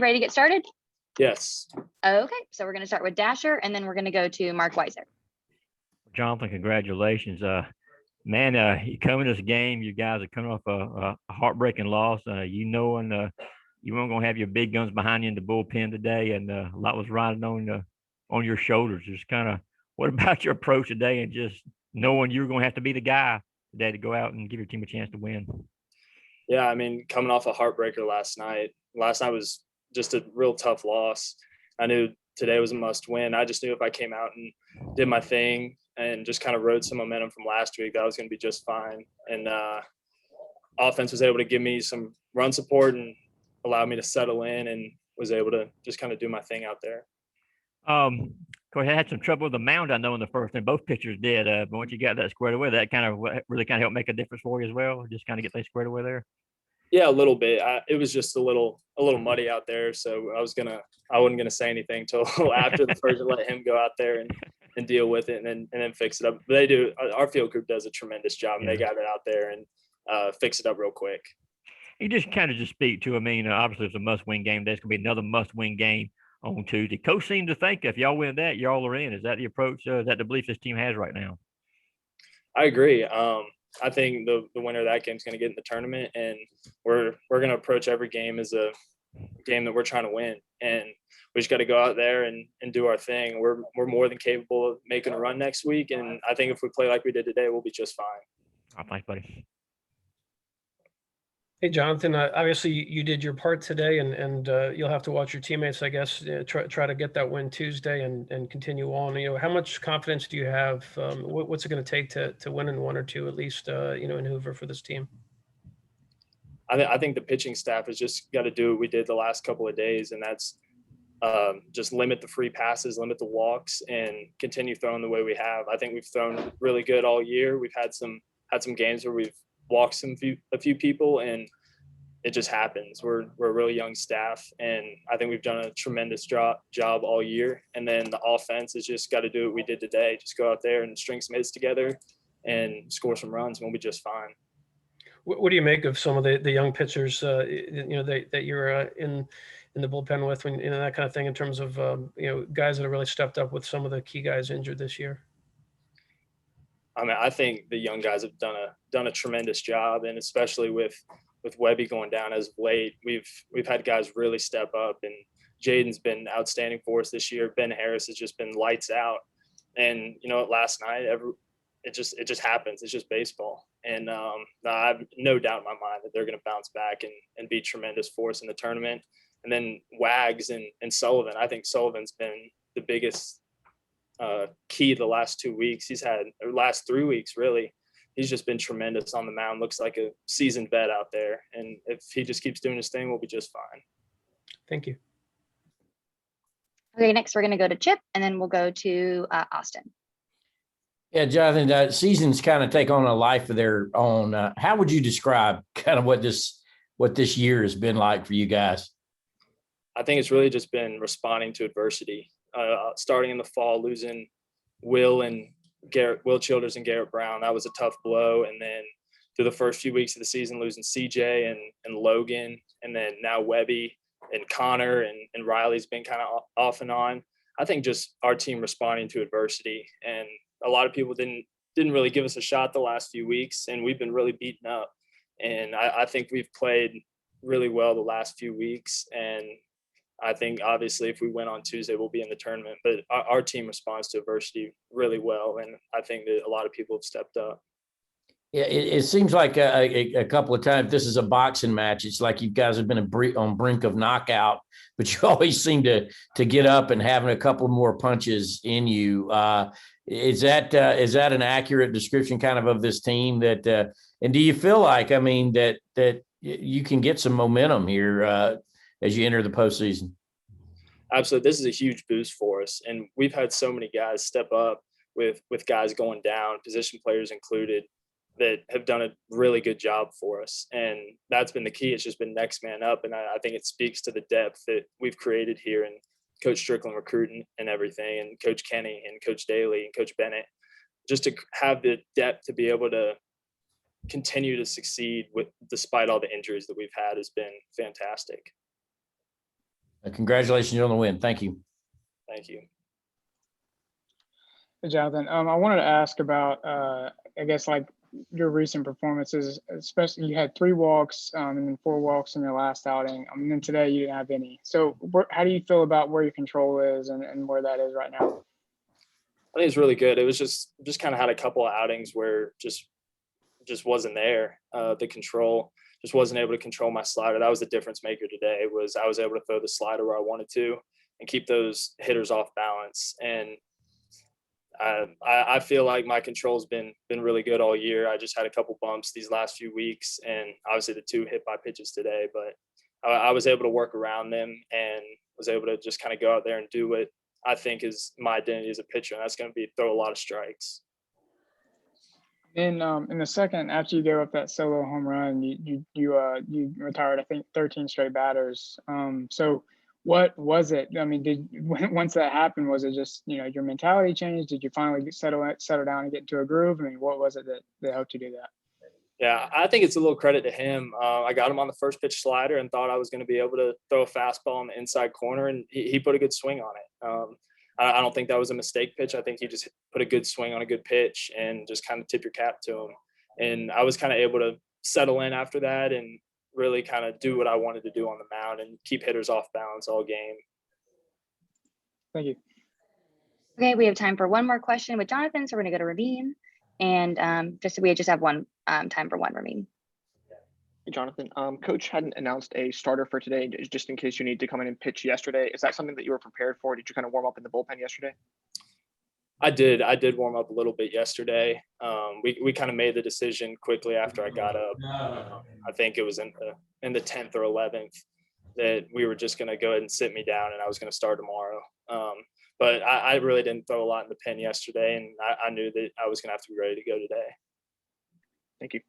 Ready to get started? Yes. Okay, so we're going to start with Dasher, and then we're going to go to Mark Weiser. Jonathan, congratulations. Man, you come in this game, you guys are coming off a heartbreaking loss. You weren't going to have your big guns behind you in the bullpen today, and a lot was riding on your shoulders. Just kind of, what about your approach today, and just knowing you were going to have to be the guy today to go out and give your team a chance to win? Yeah, I mean, coming off a heartbreaker last night was just a real tough loss. I knew today was a must win. I just knew if I came out and did my thing and just kind of rode some momentum from last week, that was going to be just fine. And offense was able to give me some run support and allowed me to settle in, and was able to just kind of do my thing out there. Coach, I had some trouble with the mound, I know, in the first, and both pitchers did. But once you got that squared away, that kind of really kind of helped make a difference for you as well. Just kind of get that squared away there. Yeah, a little bit. It was just a little muddy out there, so I wasn't gonna say anything till after the first, let him go out there and deal with it, and then fix it up. But they do. Our field group does a tremendous job, and they got it out there and fix it up real quick. You just kind of just speak to. I mean, obviously it's a must-win game. There's gonna be another must-win game on Tuesday. Coach seemed to think if y'all win that, y'all are in. Is that the approach? Is that the belief this team has right now? I agree. I think the winner of that game is going to get in the tournament, and we're going to approach every game as a game that we're trying to win, and we just got to go out there and do our thing. We're more than capable of making a run next week, and I think if we play like we did today, we'll be just fine. Oh, thanks, buddy. Hey, Jonathan, obviously you did your part today, and you'll have to watch your teammates, I guess, try to get that win Tuesday and continue on. You know, how much confidence do you have? What's it going to take to win in one or two, at least, in Hoover for this team? I think the pitching staff has just got to do what we did the last couple of days, and that's just limit the free passes, limit the walks, and continue throwing the way we have. I think we've thrown really good all year. We've had some games where we've walked a few people, and it just happens. We're a really young staff, and I think we've done a tremendous job all year. And then the offense has just got to do what we did today. Just go out there and string some hits together and score some runs, and we'll be just fine. What do you make of some of the young pitchers, that you're in the bullpen with, when that kind of thing, in terms of guys that have really stepped up with some of the key guys injured this year? I mean, I think the young guys have done a tremendous job, and especially with Webby going down as of late, we've had guys really step up, and Jaden's been outstanding for us this year. Ben Harris has just been lights out, and last night it just happens. It's just baseball, and I have no doubt in my mind that they're going to bounce back and be tremendous for us in the tournament. And then Wags and Sullivan. I think Sullivan's been the biggest key the last 2 weeks. Last 3 weeks, really. He's just been tremendous on the mound. Looks like a seasoned vet out there. And if he just keeps doing his thing, we'll be just fine. Thank you. Okay, next we're going to go to Chip, and then we'll go to Austin. Yeah, Jonathan, seasons kind of take on a life of their own. How would you describe kind of what this year has been like for you guys? I think it's really just been responding to adversity. Starting in the fall, losing Will Childers and Garrett Brown, that was a tough blow. And then through the first few weeks of the season, losing CJ and Logan, and then now Webby and Connor and Riley's been kind of off and on. I think just our team responding to adversity, and a lot of people didn't really give us a shot the last few weeks, and we've been really beaten up. And I think we've played really well the last few weeks, and I think obviously if we win on Tuesday, we'll be in the tournament. But our team responds to adversity really well, and I think that a lot of people have stepped up. Yeah, it seems like a couple of times this is a boxing match. It's like you guys have been on brink of knockout, but you always seem to get up and having a couple more punches in you. Is that an accurate description kind of this team? And do you feel like, I mean, that you can get some momentum here as you enter the postseason? Absolutely. This is a huge boost for us. And we've had so many guys step up with guys going down, position players included, that have done a really good job for us. And that's been the key. It's just been next man up. And I think it speaks to the depth that we've created here, and Coach Strickland recruiting and everything, and Coach Kenny and Coach Daly and Coach Bennett, just to have the depth to be able to continue to succeed despite all the injuries that we've had has been fantastic. Congratulations on the win. Thank you. Thank you. Hey, Jonathan, I wanted to ask about, I guess, like your recent performances, especially you had 3 walks and then 4 walks in your last outing. And then today you didn't have any. So how do you feel about where your control is and where that is right now? I think it's really good. It was just kind of had a couple of outings where just wasn't there. The control just wasn't able to control my slider. That was the difference maker today. Was I was able to throw the slider where I wanted to and keep those hitters off balance. And I feel like my control's been really good all year. I just had a couple bumps these last few weeks, and obviously the 2 hit by pitches today. But I was able to work around them and was able to just kind of go out there and do what I think is my identity as a pitcher, and that's going to be throw a lot of strikes. In the second, after you gave up that solo home run, you retired, I think, 13 straight batters. So what was it? I mean, once that happened, was it just, your mentality changed? Did you finally settle down and get into a groove? I mean, what was it that helped you do that? Yeah, I think it's a little credit to him. I got him on the first pitch slider and thought I was going to be able to throw a fastball in the inside corner, and he put a good swing on it. I don't think that was a mistake pitch. I think he just put a good swing on a good pitch and just kind of tip your cap to him. And I was kind of able to settle in after that and really kind of do what I wanted to do on the mound and keep hitters off balance all game. Thank you. Okay, we have time for one more question with Jonathan, so we're going to go to Ravine. And we just have one time for one, Ravine. Hey, Jonathan, Coach hadn't announced a starter for today, just in case you need to come in and pitch yesterday. Is that something that you were prepared for? Did you kind of warm up in the bullpen yesterday? I did warm up a little bit yesterday. We kind of made the decision quickly after I got up. I think it was in the 10th or 11th that we were just going to go ahead and sit me down, and I was going to start tomorrow. But I really didn't throw a lot in the pen yesterday, and I knew that I was going to have to be ready to go today. Thank you.